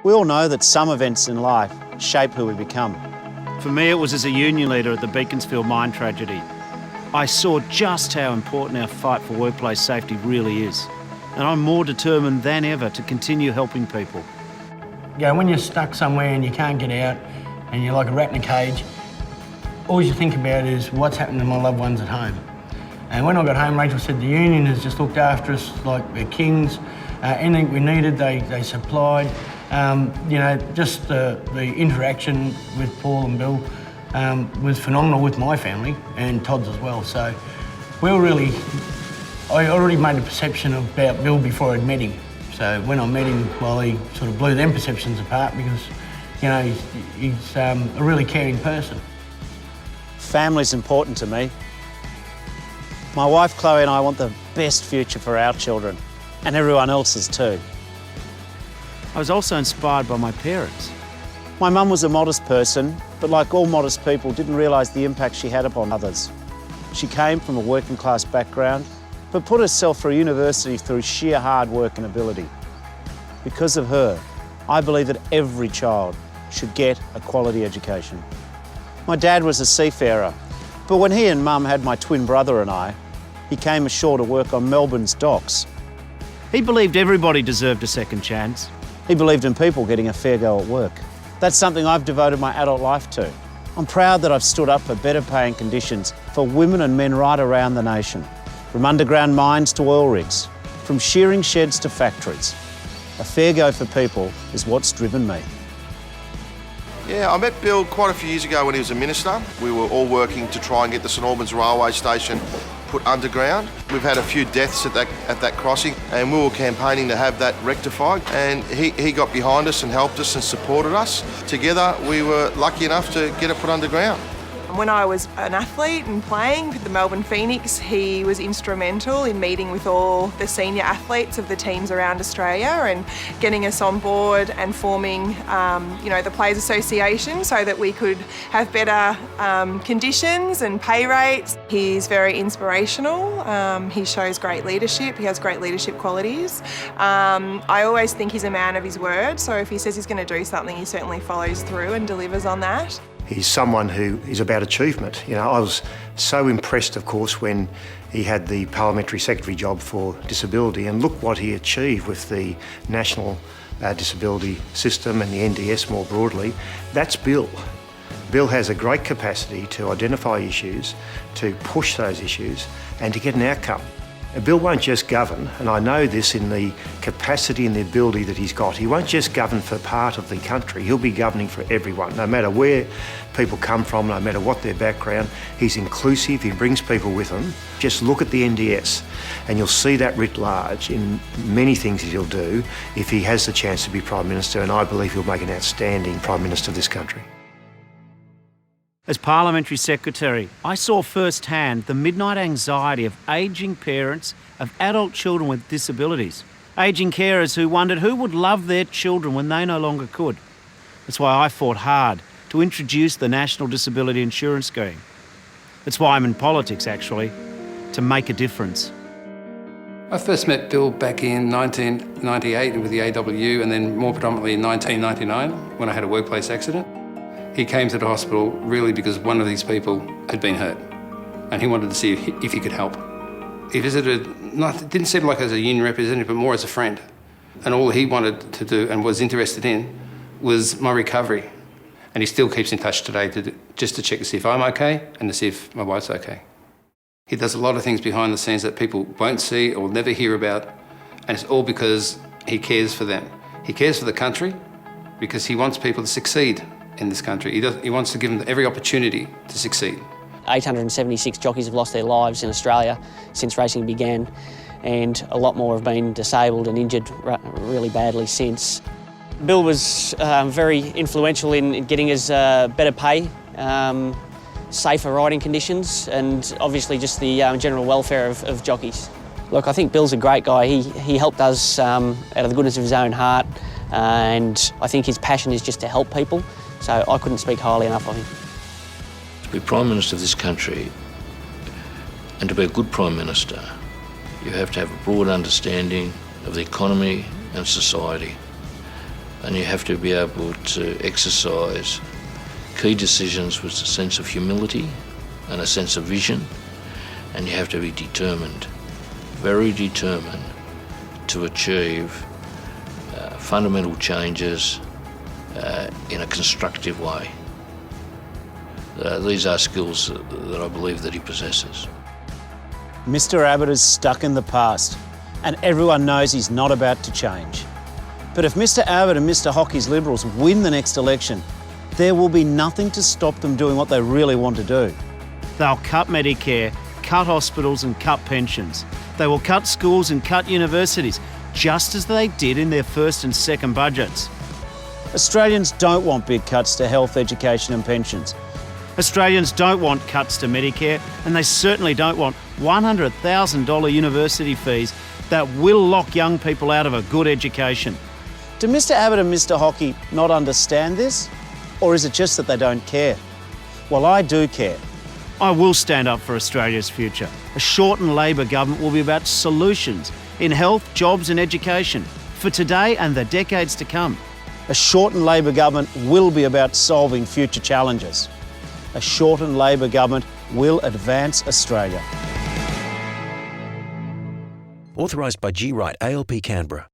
We all know that some events in life shape who we become. For me, it was as a union leader at the Beaconsfield mine tragedy. I saw just how important our fight for workplace safety really is, and I'm more determined than ever to continue helping people. Yeah, when you're stuck somewhere and you can't get out and you're like a rat in a cage, all you think about is what's happened to my loved ones at home. And when I got home, Rachel said the union has just looked after us like they're kings. Anything we needed, they supplied. You know, just the interaction with Paul and Bill was phenomenal with my family and Todd's as well. So I already made a perception about Bill before I'd met him. So when I met him, well, he sort of blew them perceptions apart because, you know, he's a really caring person. Family's important to me. My wife Chloe and I want the best future for our children, and everyone else's too. I was also inspired by my parents. My mum was a modest person, but like all modest people, didn't realise the impact she had upon others. She came from a working class background, but put herself through university through sheer hard work and ability. Because of her, I believe that every child should get a quality education. My dad was a seafarer, but when he and Mum had my twin brother and I, he came ashore to work on Melbourne's docks. He believed everybody deserved a second chance. He believed in people getting a fair go at work. That's something I've devoted my adult life to. I'm proud that I've stood up for better paying conditions for women and men right around the nation, from underground mines to oil rigs, from shearing sheds to factories. A fair go for people is what's driven me. Yeah, I met Bill quite a few years ago when he was a minister. We were all working to try and get the St Albans railway station put underground. We've had a few deaths at that crossing, and we were campaigning to have that rectified, and he got behind us and helped us and supported us. Together we were lucky enough to get it put underground. When I was an athlete and playing for the Melbourne Phoenix, he was instrumental in meeting with all the senior athletes of the teams around Australia and getting us on board and forming, the Players Association so that we could have better conditions and pay rates. He's very inspirational. He shows great leadership. He has great leadership qualities. I always think he's a man of his word, so if he says he's going to do something, he certainly follows through and delivers on that. He's someone who is about achievement. You know, I was so impressed, of course, when he had the parliamentary secretary job for disability, and look what he achieved with the national disability system and the NDS more broadly. That's Bill. Bill has a great capacity to identify issues, to push those issues, and to get an outcome. Bill won't just govern, and I know this in the capacity and the ability that he's got. He won't just govern for part of the country, he'll be governing for everyone, no matter where people come from, no matter what their background. He's inclusive, he brings people with him. Just look at the NDS and you'll see that writ large in many things that he'll do if he has the chance to be Prime Minister, and I believe he'll make an outstanding Prime Minister of this country. As Parliamentary Secretary, I saw firsthand the midnight anxiety of ageing parents of adult children with disabilities, ageing carers who wondered who would love their children when they no longer could. That's why I fought hard to introduce the National Disability Insurance Scheme. That's why I'm in politics, actually, to make a difference. I first met Bill back in 1998 with the AWU, and then more predominantly in 1999 when I had a workplace accident. He came to the hospital really because one of these people had been hurt, and he wanted to see if he could help. He visited, it didn't seem like as a union representative, but more as a friend. And all he wanted to do and was interested in was my recovery. And he still keeps in touch today just to check to see if I'm okay and to see if my wife's okay. He does a lot of things behind the scenes that people won't see or never hear about, and it's all because he cares for them. He cares for the country because he wants people to succeed in this country. He wants to give them every opportunity to succeed. 876 jockeys have lost their lives in Australia since racing began, and a lot more have been disabled and injured really badly since. Bill was very influential in getting us better pay, safer riding conditions, and obviously just the general welfare of jockeys. Look, I think Bill's a great guy. He helped us out of the goodness of his own heart, and I think his passion is just to help people. So I couldn't speak highly enough of him. To be Prime Minister of this country, and to be a good Prime Minister, you have to have a broad understanding of the economy and society. and you have to be able to exercise key decisions with a sense of humility and a sense of vision, and you have to be determined, very determined, to achieve fundamental changes in a constructive way. These are skills that I believe that he possesses. Mr Abbott is stuck in the past, and everyone knows he's not about to change. But if Mr Abbott and Mr Hockey's Liberals win the next election, there will be nothing to stop them doing what they really want to do. They'll cut Medicare, cut hospitals and cut pensions. They will cut schools and cut universities, just as they did in their first and second budgets. Australians don't want big cuts to health, education and pensions. Australians don't want cuts to Medicare, and they certainly don't want $100,000 university fees that will lock young people out of a good education. Do Mr Abbott and Mr Hockey not understand this? Or is it just that they don't care? Well, I do care. I will stand up for Australia's future. A Shorten Labor government will be about solutions in health, jobs and education for today and the decades to come. A Shorten Labor government will be about solving future challenges. A Shorten Labor government will advance Australia. Authorised by G. Wright, ALP Canberra.